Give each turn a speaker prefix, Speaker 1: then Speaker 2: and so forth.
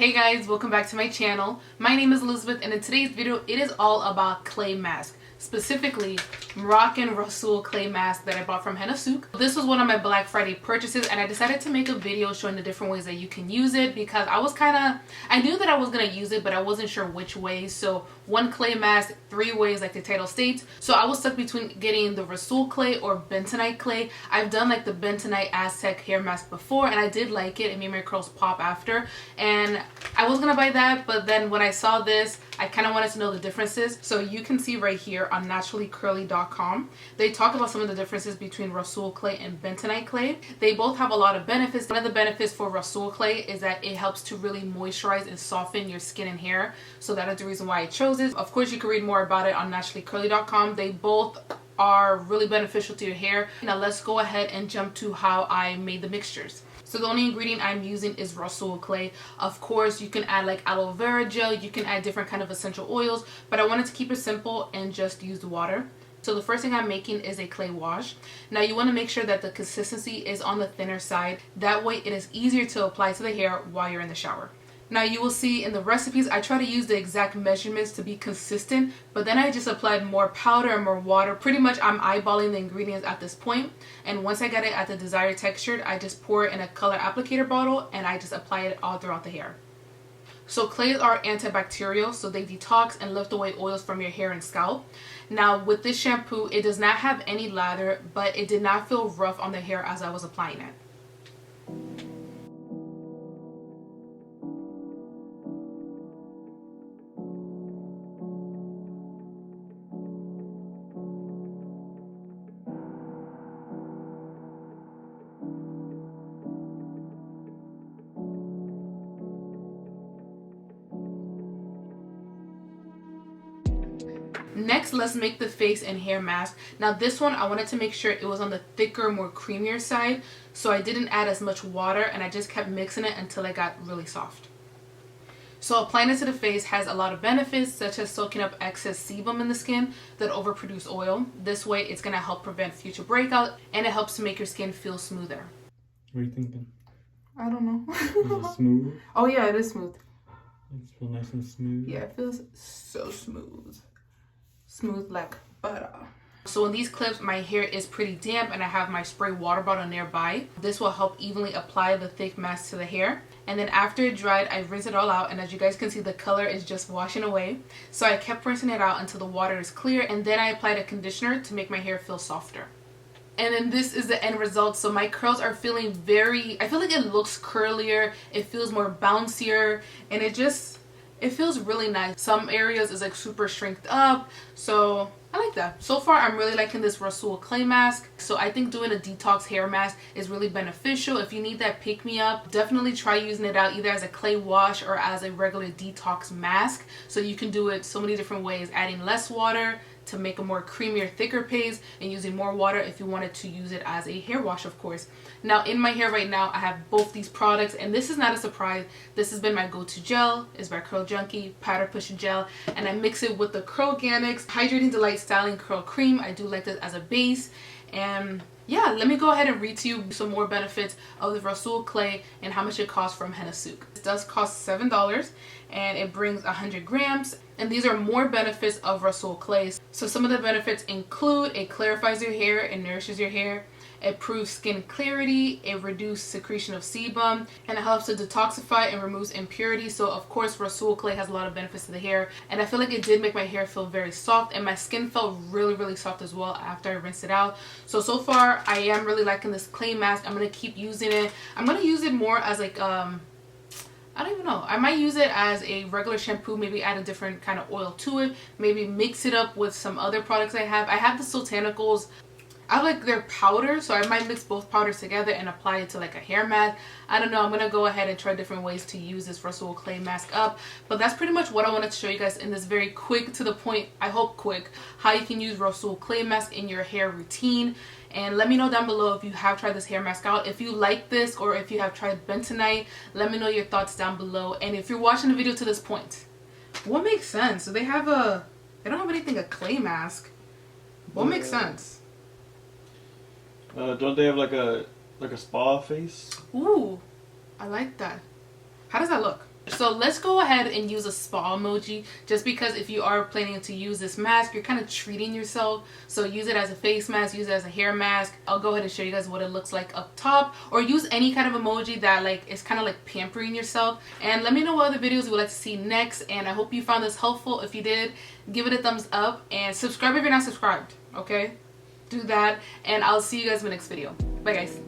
Speaker 1: Hey guys, welcome back to my channel. My name is Elizabeth and in today's video it is all about clay mask. Specifically, Moroccan Rhassoul clay mask that I bought from Rhassoul. This was one of my Black Friday purchases and I decided to make a video showing the different ways that you can use it because I knew that I was going to use it but I wasn't sure which ways. So one clay mask, 3 ways like the title states. So I was stuck between getting the Rhassoul clay or bentonite clay. I've done like the bentonite Aztec hair mask before and I did like it. It made my curls pop after and I was going to buy that, but then when I saw this I kind of wanted to know the differences. So you can see right here on naturallycurly.com. They talk about some of the differences between Rhassoul clay and bentonite clay. They both have a lot of benefits. One of the benefits for Rhassoul clay is that it helps to really moisturize and soften your skin and hair. So that is the reason why I chose it. Of course, you can read more about it on naturallycurly.com. They both are really beneficial to your hair. Now let's go ahead and jump to how I made the mixtures. So the only ingredient I'm using is Rhassoul clay. Of course, you can add like aloe vera gel, you can add different kind of essential oils, but I wanted to keep it simple and just use the water. So the first thing I'm making is a clay wash. Now you want to make sure that the consistency is on the thinner side. That way it is easier to apply to the hair while you're in the shower. Now you will see in the recipes I try to use the exact measurements to be consistent, but then I just applied more powder and more water. Pretty much I'm eyeballing the ingredients at this point, and once I get it at the desired texture I just pour it in a color applicator bottle and I just apply it all throughout the hair. So clays are antibacterial, so they detox and lift away oils from your hair and scalp. Now with this shampoo it does not have any lather, but it did not feel rough on the hair as I was applying it. Next, let's make the face and hair mask. Now this one I wanted to make sure it was on the thicker, more creamier side, so I didn't add as much water and I just kept mixing it until it got really soft. So applying it to the face has a lot of benefits, such as soaking up excess sebum in the skin that overproduce oil. This way it's going to help prevent future breakout and it helps to make your skin feel smoother.
Speaker 2: What are you thinking?
Speaker 1: I don't know.
Speaker 2: Is it smooth?
Speaker 1: Oh yeah, it is smooth.
Speaker 2: It feels nice and smooth.
Speaker 1: Yeah, it feels so smooth. Smooth like butter. So in these clips my hair is pretty damp and I have my spray water bottle nearby. This will help evenly apply the thick mask to the hair. And then after it dried, I rinse it all out, and as you guys can see the color is just washing away. So I kept rinsing it out until the water is clear, and then I applied a conditioner to make my hair feel softer. And then this is the end result. So my curls are feeling I feel like it looks curlier, it feels more bouncier, and it feels really nice. Some areas is like super shrinked up, so I like that. So far I'm really liking this Rhassoul clay mask. So I think doing a detox hair mask is really beneficial. If you need that pick me up, definitely try using it out either as a clay wash or as a regular detox mask. So you can do it so many different ways, adding less water to make a more creamier, thicker paste, and using more water if you wanted to use it as a hair wash, of course. Now in my hair right now I have both these products, and this is not a surprise. This has been my go-to gel. It's by Curl Junkie Powder Push Gel, and I mix it with the Curl Organics Hydrating Delight Styling Curl Cream. I do like this as a base. And yeah, let me go ahead and read to you some more benefits of the Rhassoul clay and how much it costs from Rhassoul. It does cost $7 and it brings 100 grams. And these are more benefits of Rhassoul clay. So some of the benefits include it clarifies your hair and nourishes your hair. It improves skin clarity, it reduces secretion of sebum, and it helps to detoxify and removes impurities. So of course Rhassoul clay has a lot of benefits to the hair, and I feel like it did make my hair feel very soft, and my skin felt really soft as well after I rinsed it out. So far I am really liking this clay mask. I'm going to keep using it. I'm going to use it more as like I don't even know. I might use it as a regular shampoo, maybe add a different kind of oil to it, maybe mix it up with some other products I have. I have the Sotanicals. I like their powder, so I might mix both powders together and apply it to like a hair mask. I don't know. I'm going to go ahead and try different ways to use this Rhassoul clay mask up. But that's pretty much what I wanted to show you guys in this very quick, to the point, I hope quick, how you can use Rhassoul clay mask in your hair routine. And let me know down below if you have tried this hair mask out. If you like this or if you have tried bentonite, let me know your thoughts down below. And if you're watching the video to this point, what makes sense? So they don't have anything a clay mask. What makes sense?
Speaker 2: Don't they have like a spa face?
Speaker 1: Ooh, I like that. How does that look? So let's go ahead and use a spa emoji, just because if you are planning to use this mask, you're kind of treating yourself. So use it as a face mask, use it as a hair mask. I'll go ahead and show you guys what it looks like up top, or use any kind of emoji that like is kind of like pampering yourself. And let me know what other videos you would like to see next, and I hope you found this helpful. If you did, give it a thumbs up and subscribe if you're not subscribed. Okay, do that, and I'll see you guys in the next video. Bye guys.